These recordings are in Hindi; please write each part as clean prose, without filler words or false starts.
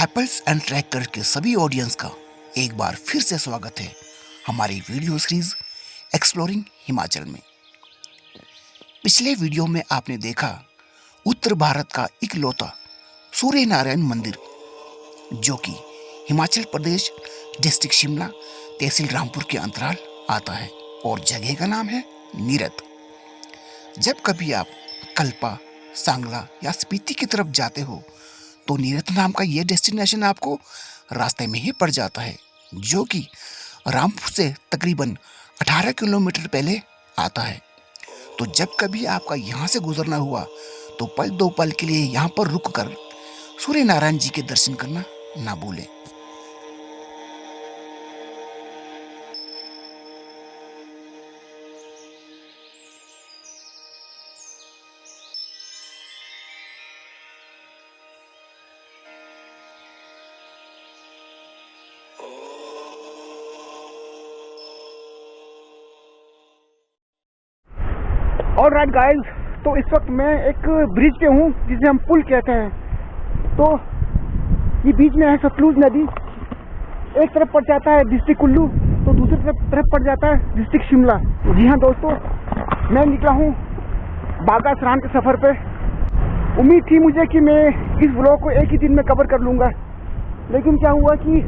एप्पल्स एंड ट्रैकर के सभी ऑडियंस का एक बार फिर से स्वागत है हमारी वीडियो सीरीज एक्सप्लोरिंग हिमाचल में। पिछले वीडियो में आपने देखा उत्तर भारत का इकलौता सूर्य नारायण मंदिर जो कि हिमाचल प्रदेश डिस्ट्रिक्ट शिमला तहसील रामपुर के अंतराल आता है और जगह का नाम है नीरथ। जब कभी आप कल्पा, सांगला या स्पीति की तरफ जाते हो तो नीरथ नाम का यह डेस्टिनेशन आपको रास्ते में ही पड़ जाता है, जो कि रामपुर से तकरीबन 18 किलोमीटर पहले आता है। तो जब कभी आपका यहाँ से गुजरना हुआ तो पल दो पल के लिए यहाँ पर रुक कर सूर्य नारायण जी के दर्शन करना ना भूलें। और राइट गाइस, तो इस वक्त मैं एक ब्रिज पे हूँ जिसे हम पुल कहते हैं। तो ये बीच में है सतलुज नदी, एक तरफ पड़ जाता है डिस्ट्रिक्ट कुल्लू तो दूसरी तरफ पड़ जाता है डिस्ट्रिक्ट शिमला। जी हाँ दोस्तों, मैं निकला हूँ बागा सरान के सफ़र पे। उम्मीद थी मुझे कि मैं इस व्लॉग को एक ही दिन में कवर कर लूँगा, लेकिन क्या हुआ कि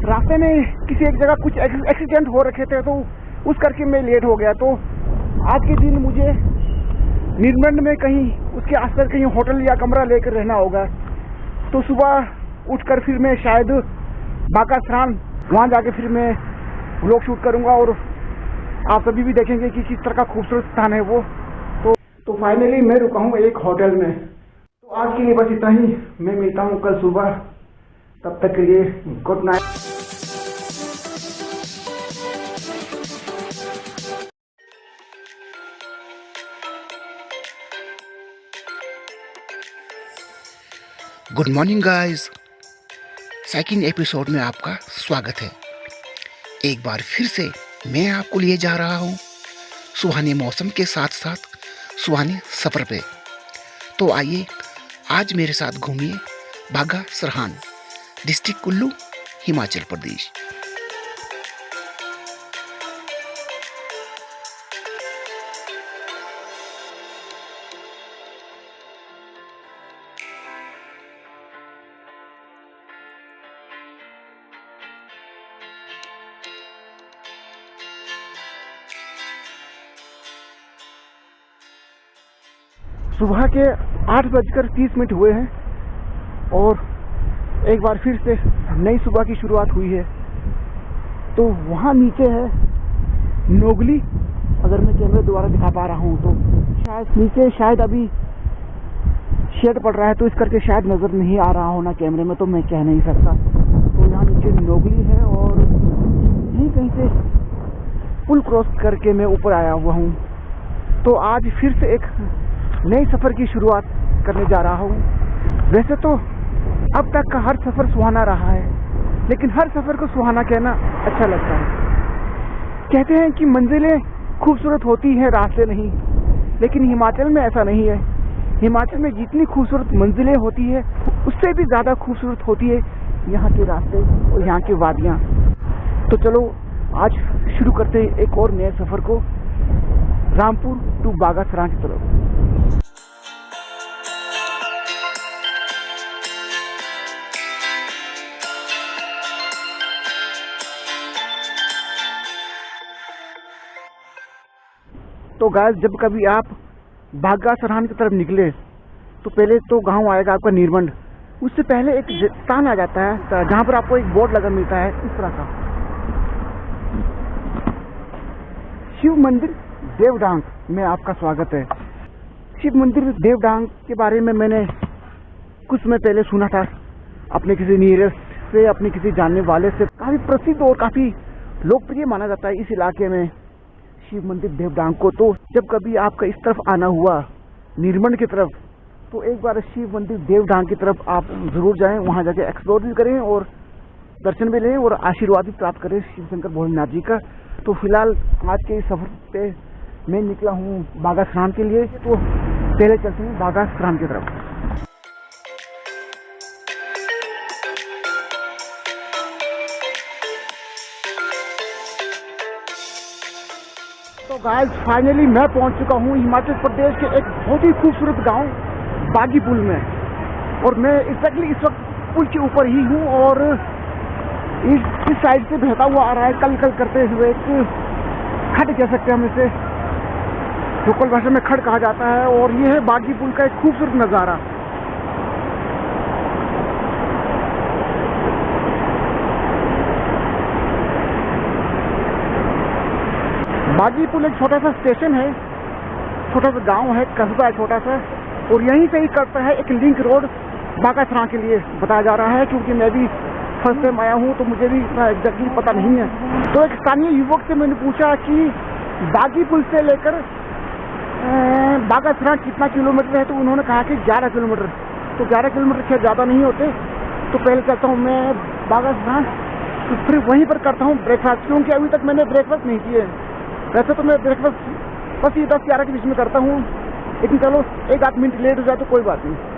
रास्ते में किसी एक जगह कुछ एक्सीडेंट हो रखे थे तो उस करके मैं लेट हो गया। तो आज के दिन मुझे निर्मंड में कहीं उसके आसपास कहीं होटल या कमरा लेकर रहना होगा। तो सुबह उठकर फिर मैं शायद बागा सरान वहाँ जाके फिर मैं व्लॉग शूट करूँगा और आप सभी भी देखेंगे कि किस तरह का खूबसूरत स्थान है वो। तो फाइनली मैं रुका हूँ एक होटल में। तो आज के लिए बस इतना ही, मैं मिलता हूँ कल सुबह, तब तक के लिए good night. Good morning guys, second episode में आपका स्वागत है। एक बार फिर से मैं आपको लिए जा रहा हूँ सुहाने मौसम के साथ साथ सुहाने सफ़र पे। तो आइए आज मेरे साथ घूमिए बागा सरान, डिस्ट्रिक्ट कुल्लू, हिमाचल प्रदेश। सुबह के 8:30 हुए हैं और एक बार फिर से नई सुबह की शुरुआत हुई है। तो वहाँ नीचे है नोगली, अगर मैं कैमरे द्वारा दिखा पा रहा हूँ तो शायद नीचे शायद अभी शेड पड़ रहा है तो इस करके शायद नज़र नहीं आ रहा होना कैमरे में, तो मैं कह नहीं सकता। तो यहाँ नीचे नोगली है और यहीं कहीं से पुल क्रॉस करके मैं ऊपर आया हुआ हूँ। तो आज फिर से एक नए सफ़र की शुरुआत करने जा रहा हूँ। वैसे तो अब तक का हर सफ़र सुहाना रहा है, लेकिन हर सफ़र को सुहाना कहना अच्छा लगता है। कहते हैं कि मंजिलें खूबसूरत होती हैं, रास्ते नहीं, लेकिन हिमाचल में ऐसा नहीं है। हिमाचल में जितनी खूबसूरत मंजिलें होती है उससे भी ज़्यादा खूबसूरत होती है यहाँ के रास्ते और यहाँ की वादियाँ। तो चलो आज शुरू करते हैं एक और नए सफ़र को, रामपुर टू बागा सरान की तरफ। तो गाइस, जब कभी आप बागा सरान की तरफ निकले तो पहले तो गांव आएगा आपका निर्मंड। उससे पहले एक स्थान आ जाता है जहां पर आपको एक बोर्ड लगा मिलता है इस तरह का, शिव मंदिर देवडांग में आपका स्वागत है। शिव मंदिर देवडांग के बारे में मैंने कुछ समय पहले सुना था अपने किसी नियरेस्ट से, अपने किसी जानने वाले से। काफ़ी प्रसिद्ध और काफ़ी लोकप्रिय माना जाता है इस इलाके में शिव मंदिर देवडांग को। तो जब कभी आपका इस तरफ आना हुआ निर्मंड की तरफ तो एक बार शिव मंदिर देवडांग की तरफ आप ज़रूर जाएं, वहाँ जाके एक्सप्लोर भी करें और दर्शन भी लें और आशीर्वाद भी प्राप्त करें शिव शंकर भोलेनाथ जी का। तो फिलहाल आज के इस सफ़र पे मैं निकला हूँ बागा सरान के लिए। तो पहले चलते हैं बागा सरान की तरफ। गाइस फाइनली मैं पहुंच चुका हूं हिमाचल प्रदेश के एक बहुत ही खूबसूरत गांव बागी पुल में, और मैं एग्जैक्टली इस वक्त पुल के ऊपर ही हूं और इस साइड से बहता हुआ आ रहा है कल कल करते हुए एक खड्ड कह सकते हैं हम इसे, लोकल भाषा में खड्ड कहा जाता है। और ये है बागी पुल का एक खूबसूरत नज़ारा। बागी पुल एक छोटा सा स्टेशन है, छोटा सा गांव है, कस्बा है छोटा सा, और यहीं से ही करता है एक लिंक रोड बागासरा के लिए बताया जा रहा है, क्योंकि मैं भी फर्स्ट टाइम आया हूँ तो मुझे भी एग्जैक्टली पता नहीं है। तो एक स्थानीय युवक से मैंने पूछा कि बागी पुल से लेकर बागासरा कितना किलोमीटर है, तो उन्होंने कहा कि 11 किलोमीटर। तो 11 किलोमीटर शायद ज़्यादा नहीं होते, तो पहले चलता हूँ मैं बागासरा, तो फिर वहीं पर करता हूँ ब्रेकफास्ट, क्योंकि अभी तक मैंने ब्रेकफास्ट नहीं किए। वैसे तो मैं ब्रेकफास्ट बस ये 10-11 के बीच में करता हूँ, लेकिन चलो 1-8 मिनट लेट हो जाए तो कोई बात नहीं।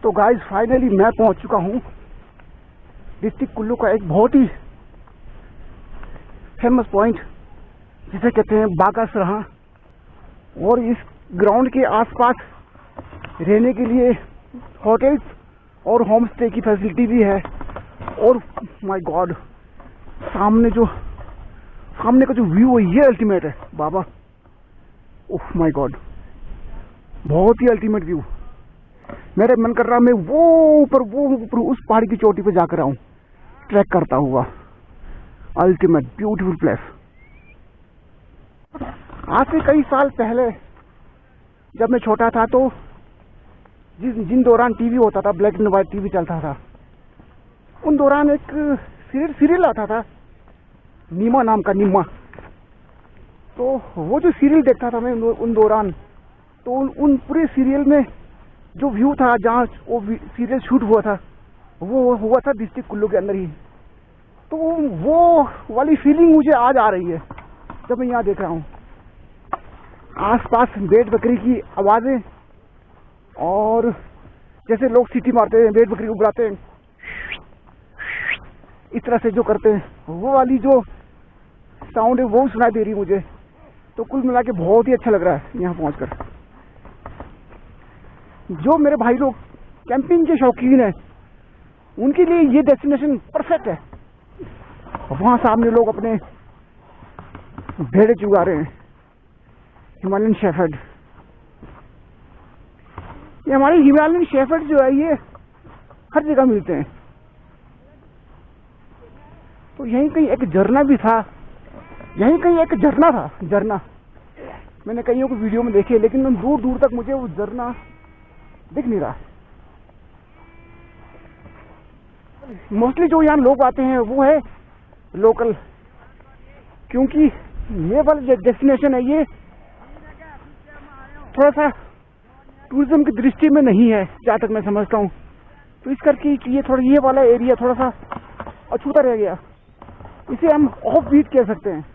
तो गाइस फाइनली मैं पहुंच चुका हूं डिस्ट्रिक्ट कुल्लू का एक बहुत ही फेमस पॉइंट जिसे कहते हैं बागासरा, और इस ग्राउंड के आसपास रहने के लिए होटल्स और होम स्टे की फैसिलिटी भी है। और माय गॉड, सामने का जो व्यू है ये अल्टीमेट है बाबा, ओह माय गॉड, बहुत ही अल्टीमेट व्यू। मेरा मन कर रहा मैं वो ऊपर उस पहाड़ी की चोटी पे जाकर आऊं ट्रैक करता हुआ। Ultimate beautiful place. आज से कई साल पहले जब मैं छोटा था तो जिन दौरान टीवी होता था, ब्लैक एंड व्हाइट टीवी चलता था, उन दौरान एक सीरियल आता था नीमा नाम का, नीमा। तो वो जो सीरियल देखता था मैं उन दौरान, तो उन पूरे सीरियल में जो व्यू था जहाँ वो सीरियल शूट हुआ था, वो हुआ था डिस्ट्रिक्ट कुल्लू के अंदर ही। तो वो वाली फीलिंग मुझे आज आ रही है जब मैं यहाँ देख रहा हूँ। आसपास भेड़ बकरी की आवाजें, और जैसे लोग सीटी मारते हैं, भेड़ बकरी उबराते हैं, इस तरह से जो करते हैं, वो वाली जो साउंड है वो सुनाई दे रही मुझे। तो कुल मिला के बहुत ही अच्छा लग रहा है यहाँ पहुँचकर। जो मेरे भाई लोग कैंपिंग के शौकीन हैं उनके लिए ये डेस्टिनेशन परफेक्ट है। वहाँ सामने लोग अपने भेड़े चुगा रहे हैं, हिमालयन शेफर्ड। ये हमारे हिमालयन शेफर्ड जो है ये हर जगह मिलते हैं। तो यहीं कहीं एक झरना भी था, झरना मैंने कईयों को वीडियो में देखे, लेकिन दूर दूर तक मुझे वो झरना दिख नहीं रहा। मोस्टली जो यहाँ लोग आते हैं वो है लोकल, क्योंकि ये वाला डेस्टिनेशन है ये थोड़ा सा टूरिज्म की दृष्टि में नहीं है जहाँ तक मैं समझता हूँ। तो इस करके ये वाला एरिया थोड़ा सा अछूता रह गया। इसे हम ऑफ बीट कह सकते हैं,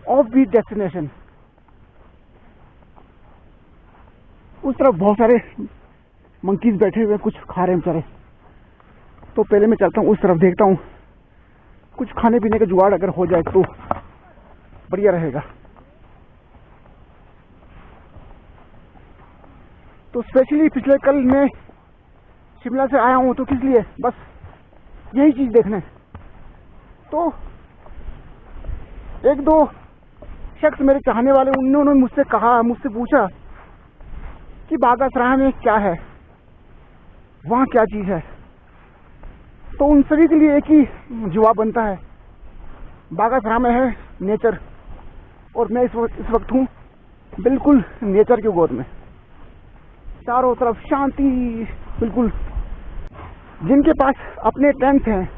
ऑफ बीट डेस्टिनेशन। उस तरफ बहुत सारे मंकीज बैठे हुए, कुछ खा रहे हैं बेचारे। तो पहले मैं चलता हूँ उस तरफ, देखता हूँ कुछ खाने पीने का जुगाड़ अगर हो जाए तो बढ़िया रहेगा। तो स्पेशली पिछले कल मैं शिमला से आया हूँ, तो किस लिए, बस यही चीज देखने। तो एक दो शख्स मेरे चाहने वाले, उन्होंने मुझसे पूछा कि बागासराह में क्या है, वहाँ क्या चीज है। तो उन सभी के लिए एक ही जवाब बनता है, बागासराह में है नेचर। और मैं इस वक्त हूँ बिल्कुल नेचर की गोद में। चारों तरफ शांति बिल्कुल। जिनके पास अपने टेंट हैं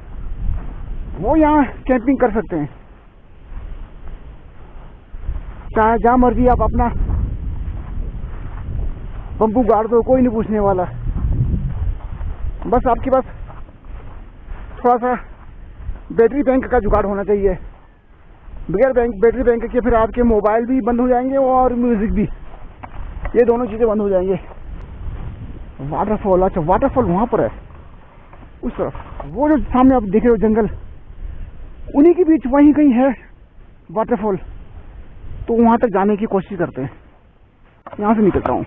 वो यहाँ कैंपिंग कर सकते हैं, चाहे जहाँ मर्जी आप अपना बम्बू गाड़ दो, कोई नहीं पूछने वाला। बस आपके पास थोड़ा सा बैटरी बैंक का जुगाड़ होना चाहिए। बगैर बैटरी बैंक के फिर आपके मोबाइल भी बंद हो जाएंगे और म्यूजिक भी, ये दोनों चीजें बंद हो जाएंगे। वाटरफॉल, अच्छा वाटरफॉल वहां पर है उस तरफ, वो जो सामने आप देख रहे हो जंगल, उन्हीं के बीच वहीं कहीं है वाटरफॉल। तो वहां तक जाने की कोशिश करते हैं। यहां से निकलता हूँ।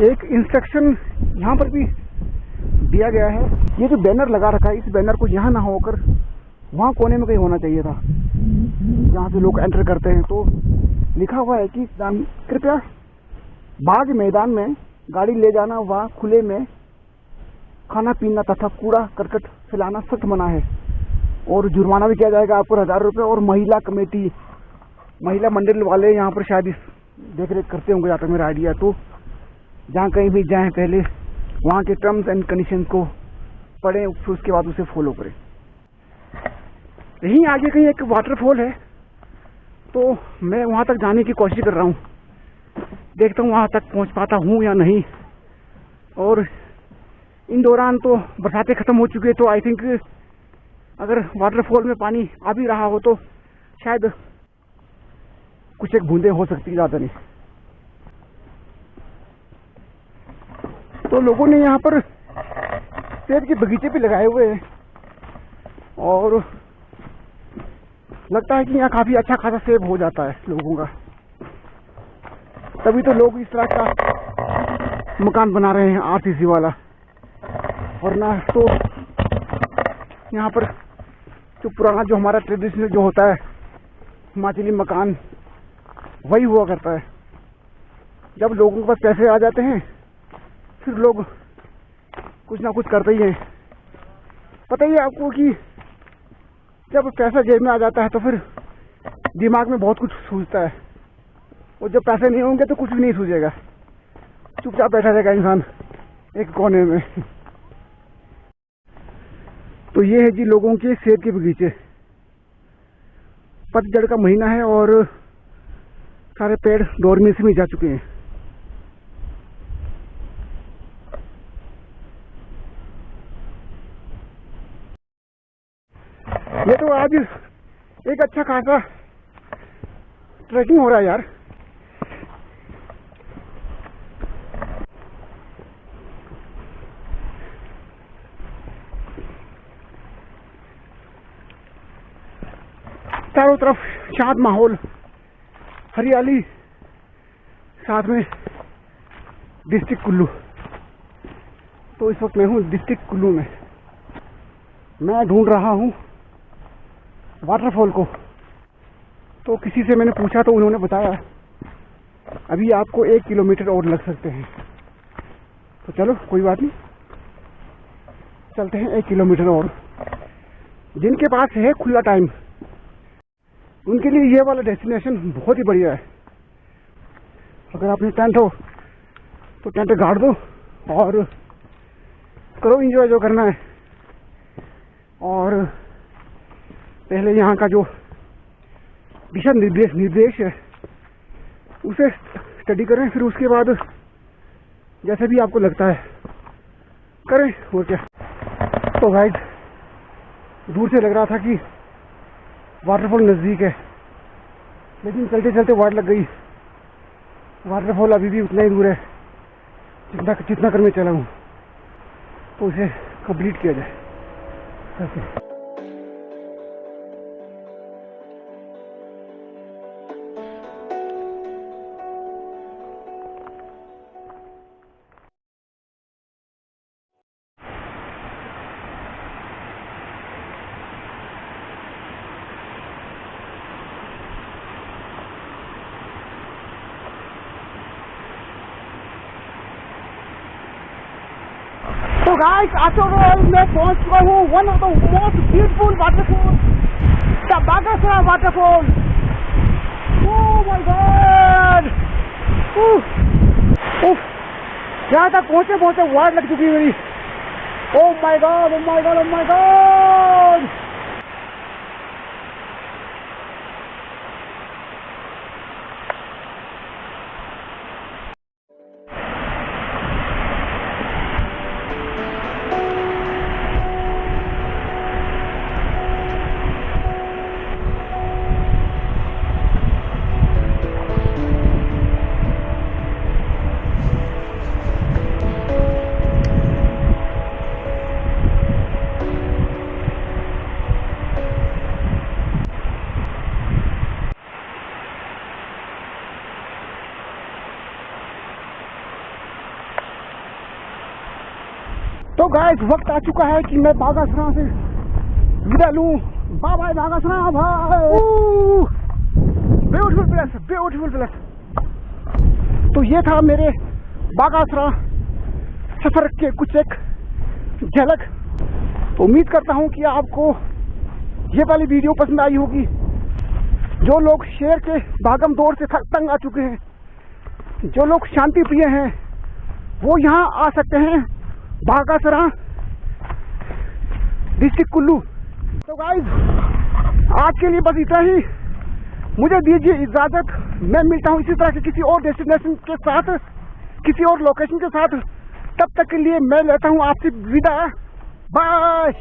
एक इंस्ट्रक्शन यहाँ पर भी दिया गया है। ये जो बैनर लगा रखा है, इस बैनर को यहाँ ना होकर वहाँ कोने में कहीं होना चाहिए था, जहाँ से लोग एंटर करते हैं। तो लिखा हुआ है कि कृपया बाग मैदान में गाड़ी ले जाना व खुले में खाना पीना तथा कूड़ा करकट फैलाना सख्त मना है, और जुर्माना भी किया जाएगा आपको 1000 रुपये। और महिला कमेटी, महिला मंडल वाले यहाँ पर शायद देख रेख करते होंगे, यहाँ तक मेरा आइडिया। तो जहाँ कहीं भी जाएं पहले वहाँ के टर्म्स एंड कंडीशन को पढ़ें, फिर उसके बाद उसे फॉलो करें। यहीं आगे कहीं एक वाटरफॉल है, तो मैं वहाँ तक जाने की कोशिश कर रहा हूँ। देखता हूँ वहाँ तक पहुँच पाता हूँ या नहीं। और इन दौरान तो बरसातें खत्म हो चुकी है, तो आई थिंक अगर वाटरफॉल में पानी आ भी रहा हो तो शायद कुछ एक बूंदे हो सकती, ज़्यादा नहीं। तो लोगों ने यहाँ पर सेब के बगीचे भी लगाए हुए हैं, और लगता है कि यहाँ काफी अच्छा खासा सेब हो जाता है लोगों का। तभी तो लोग इस तरह का मकान बना रहे हैं, आरसीसी वाला। वरना तो यहाँ पर जो पुराना, जो हमारा ट्रेडिशनल जो होता है हिमाचली मकान, वही हुआ करता है। जब लोगों के पास पैसे आ जाते हैं फिर लोग कुछ ना कुछ करते ही हैं। पता ही है आपको कि जब पैसा जेब में आ जाता है तो फिर दिमाग में बहुत कुछ सूझता है, और जब पैसे नहीं होंगे तो कुछ भी नहीं सूझेगा, चुपचाप बैठा रहेगा इंसान एक कोने में। तो ये है जी लोगों के सेब के बगीचे। पतझड़ का महीना है और सारे पेड़ डोरमेंसी में जा चुके हैं। ये तो आज एक अच्छा खासा ट्रैकिंग हो रहा है यार। चारों तरफ शांत माहौल, हरियाली, साथ में डिस्ट्रिक्ट कुल्लू। तो इस वक्त मैं हूँ डिस्ट्रिक्ट कुल्लू में। मैं ढूंढ रहा हूँ वाटरफॉल को। तो किसी से मैंने पूछा तो उन्होंने बताया अभी आपको 1 किलोमीटर और लग सकते हैं। तो चलो कोई बात नहीं, चलते हैं 1 किलोमीटर और। जिनके पास है खुला टाइम उनके लिए ये वाला डेस्टिनेशन बहुत ही बढ़िया है। अगर आपने टेंट हो तो टेंट गाड़ दो और करो एंजॉय जो करना है। और पहले यहाँ का जो दिशा निर्देश है उसे स्टडी करें, फिर उसके बाद जैसे भी आपको लगता है करें, और क्या। तो गाइस, दूर से लग रहा था कि वाटरफॉल नज़दीक है, लेकिन चलते चलते वाट लग गई। वाटरफॉल अभी भी उतना ही दूर है जितना कर मैं चला हूँ, तो उसे कंप्लीट किया जाए। तो गाइस, आफ्टर ऑल मैं पहुंच चुका हूँ one of the most beautiful waterfall, the Bagasara waterfall. Oh my God, यहाँ तक पहुंचे पहुंचे वाट लग चुकी है मेरी। Oh my God, oh my God, oh my God. तो गाइस, वक्त आ चुका है कि मैं बागासरा से विदा लूं। बाय बाय बागासरा भाई। Beautiful place, beautiful place. तो ये था मेरे बागासरा सफर के कुछ एक झलक। तो उम्मीद करता हूं कि आपको ये वाली वीडियो पसंद आई होगी। जो लोग शहर के भागम दौड़ से तंग आ चुके हैं, जो लोग शांति प्रिय हैं, वो यहाँ आ सकते हैं, बागासरा डिस्ट्रिक्ट कुल्लू। तो गाइस, आज के लिए बस इतना ही। मुझे दीजिए इजाजत। मैं मिलता हूँ इसी तरह के किसी और डेस्टिनेशन के साथ, किसी और लोकेशन के साथ। तब तक के लिए मैं लेता हूँ आपसे विदा। बाय।